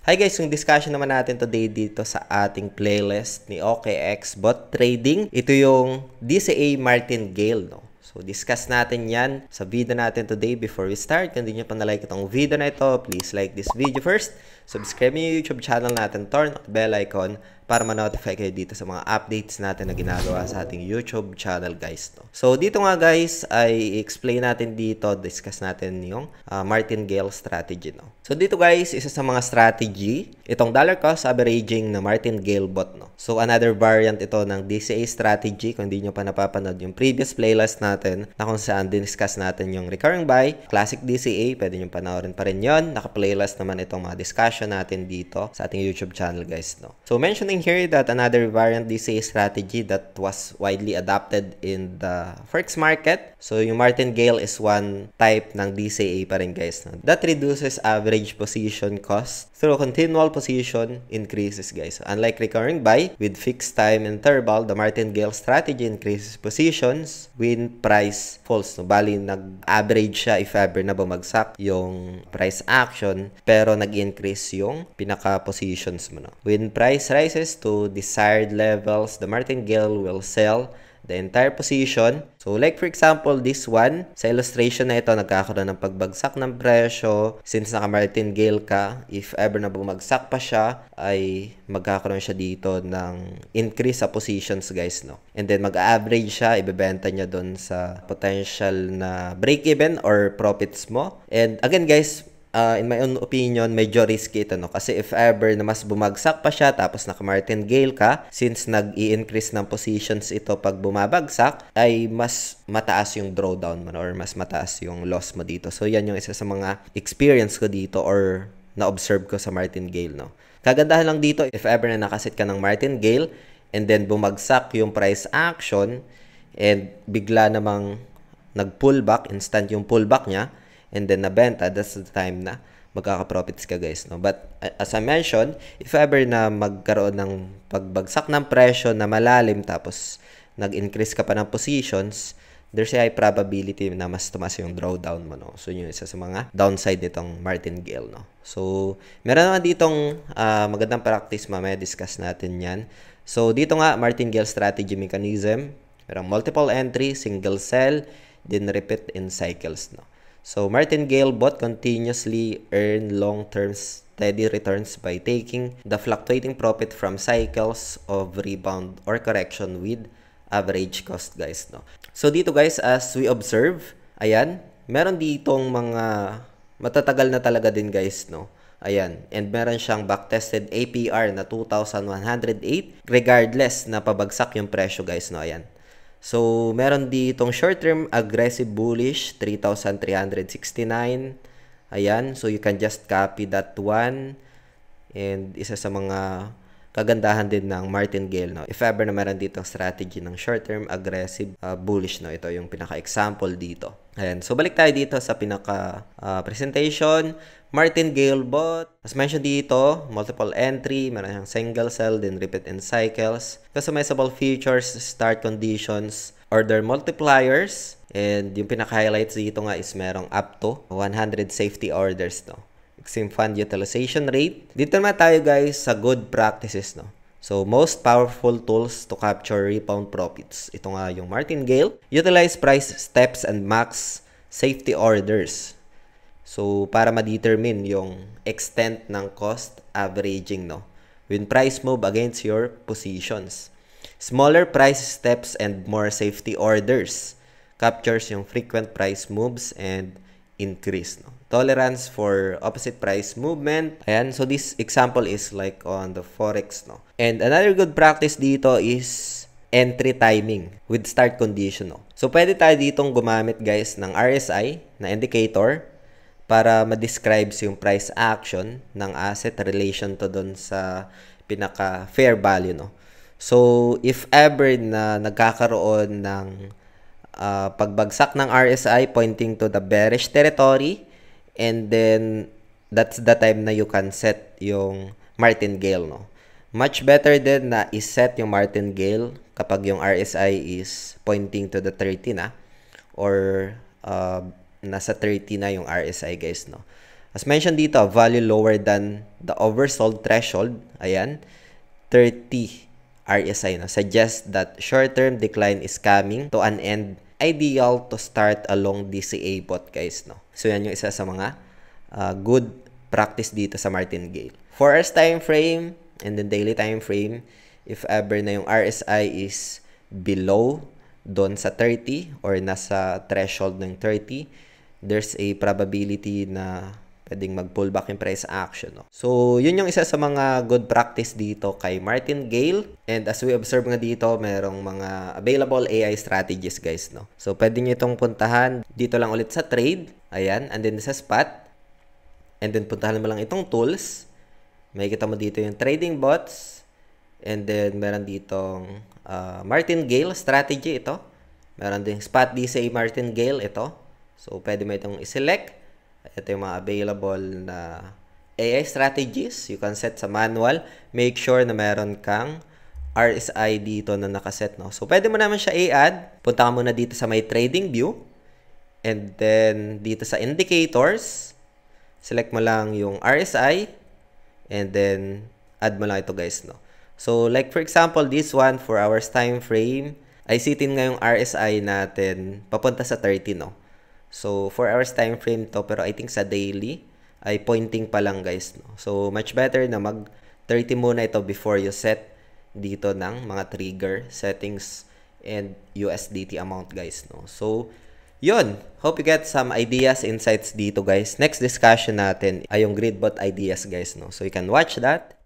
Hi guys, yung discussion naman natin today dito sa ating playlist ni OKX Bot Trading. Ito yung DCA Martingale, no? So, discuss natin yan sa video natin today. Before we start, kung hindi nyo pa na-like itong video na ito, please like this video first. Subscribe nyo yung YouTube channel natin, turn on the bell icon para ma-notify kayo dito sa mga updates natin na ginagawa sa ating YouTube channel, guys. No? So, dito nga guys, ay explain natin dito, discuss natin yung Martingale strategy. No? So, dito guys, isa sa mga strategy, itong dollar cost averaging na Martingale bot. No? So, another variant ito ng DCA strategy. Kung hindi nyo pa napapanood yung previous playlist natin na kung saan discuss natin yung recurring buy, classic DCA, pwede nyo panoorin pa rin yun. Naka-playlist naman itong mga discussion natin dito sa ating YouTube channel, guys. No? So, mentioning here that another variant DCA strategy that was widely adopted in the forex market. So, yung Martingale is one type ng DCA pa rin, guys. No? That reduces average position cost through continual position increases, guys. So, unlike recurring buy with fixed time interval, the Martingale strategy increases positions when price falls. No? Bali, nag-average siya if ever na bumagsak yung price action, pero nag-increase yung pinaka-positions mo. No? When price rises to desired levels, the Martingale will sell the entire position. So, like for example, this one, sa illustration na ito, nagkakaroon ng pagbagsak ng presyo. Since naka-Martingale ka, if ever na bumagsak pa siya, ay magkakaroon siya dito ng increase sa positions, guys, no? And then, mag-average siya, ibebenta niya doon sa potential na break-even or profits mo. And again, guys, in my own opinion, medyo risky ito, no? Kasi if ever na mas bumagsak pa siya, tapos naka-Martingale ka, since nag-i-increase ng positions ito pag bumabagsak, ay mas mataas yung drawdown mo, or mas mataas yung loss mo dito. So, yan yung isa sa mga experience ko dito or na-observe ko sa Martingale, no? Kagandahan lang dito, if ever na nakasit ka ng Martingale, and then bumagsak yung price action, and bigla namang nag-pullback, instant yung pullback niya, and then nabenta, that's the time na magkaka-profits ka, guys, no? But as I mentioned, if ever na magkaroon ng pagbagsak ng presyo na malalim tapos nag-increase ka pa ng positions, there's a high probability na mas tumas yung drawdown mo, no? So, yun isa sa mga downside nitong Martingale, no? So, meron naman ditong magandang practice, mamaya discuss natin yan. So, dito nga, Martingale strategy mechanism, merong multiple entry, single sell, then repeat in cycles, no? So, Martingale bot continuously earn long-term steady returns by taking the fluctuating profit from cycles of rebound or correction with average cost, guys, no? So, dito, guys, as we observe, ayan, meron ditong mga matatagal na talaga din, guys, no? Ayan, and meron siyang backtested APR na 2,108 regardless na pabagsak yung presyo, guys, no? Ayan. So, meron ditong short-term aggressive bullish, 3,369. Ayan. So, you can just copy that one. And isa sa mga kagandahan din ng Martingale, no? If ever na meron ditong strategy ng short-term aggressive bullish, no? Ito yung pinaka-example dito. Ayan. So, balik tayo dito sa pinaka-presentation. Martingale bot. As mentioned dito, multiple entry, meron siyang single sell, then repeat in cycles. Customizable features, start conditions, order multipliers, and yung pinaka-highlights dito nga is merong up to 100 safety orders, no? Extreme fund utilization rate. Dito naman tayo, guys, sa good practices, no? So, most powerful tools to capture rebound profits. Ito nga yung Martingale. Utilize price steps and max safety orders. So, para ma-determine yung extent ng cost averaging, no? When price move against your positions. Smaller price steps and more safety orders. Captures yung frequent price moves and increase, no? Tolerance for opposite price movement. Ayan, so this example is like on the Forex, no? And another good practice dito is entry timing with start condition, no? So, pwede tayo ditong gumamit, guys, ng RSI na indicator para ma-describe yung price action ng asset relation to dun sa pinaka fair value, no? So, if ever na nagkakaroon ng pagbagsak ng RSI pointing to the bearish territory, and then that's the time na you can set yung Martingale, no? Much better din na iset yung Martingale kapag yung RSI is pointing to the 30 na, or nasa 30 na yung RSI, guys, no? As mentioned dito, value lower than the oversold threshold, ayan, 30 RSI, no, suggests that short-term decline is coming to an end. Ideal to start along DCA bot, guys, no. So yan yung isa sa mga good practice dito sa martingale. 4 hours time frame and then daily time frame, if ever na yung RSI is below doon sa 30 or nasa threshold ng 30, there's a probability na pwedeng mag-pullback yung price action, no? So, yun yung isa sa mga good practice dito kay martingale. And as we observe nga dito, merong mga available AI strategies, guys, no? So, pwede nyo itong puntahan dito lang ulit sa trade. Ayan. And then sa spot. And then puntahan mo lang itong tools. Makikita mo dito yung trading bots. And then meron ditong martingale strategy ito. Meron din spot DCA martingale ito. So, pwede mo itong i-select. Ito yung mga available na AI strategies. You can set sa manual. Make sure na meron kang RSI dito na nakaset, no? So, pwede mo naman siya i-add. Punta ka muna dito sa my trading view. And then, dito sa indicators, select mo lang yung RSI. And then, add mo lang ito, guys, no? So, like for example, this one, 4 hours time frame, ay sitin nga yung RSI natin papunta sa 30, no? So, 4 hours time frame to, pero I think sa daily ay pointing pa lang, guys, no? So, much better na mag 30 muna ito before you set dito ng mga trigger settings and USDT amount, guys, no? So, yun. Hope you get some ideas, insights dito, guys. Next discussion natin ay yung Gridbot ideas, guys, no? So, you can watch that.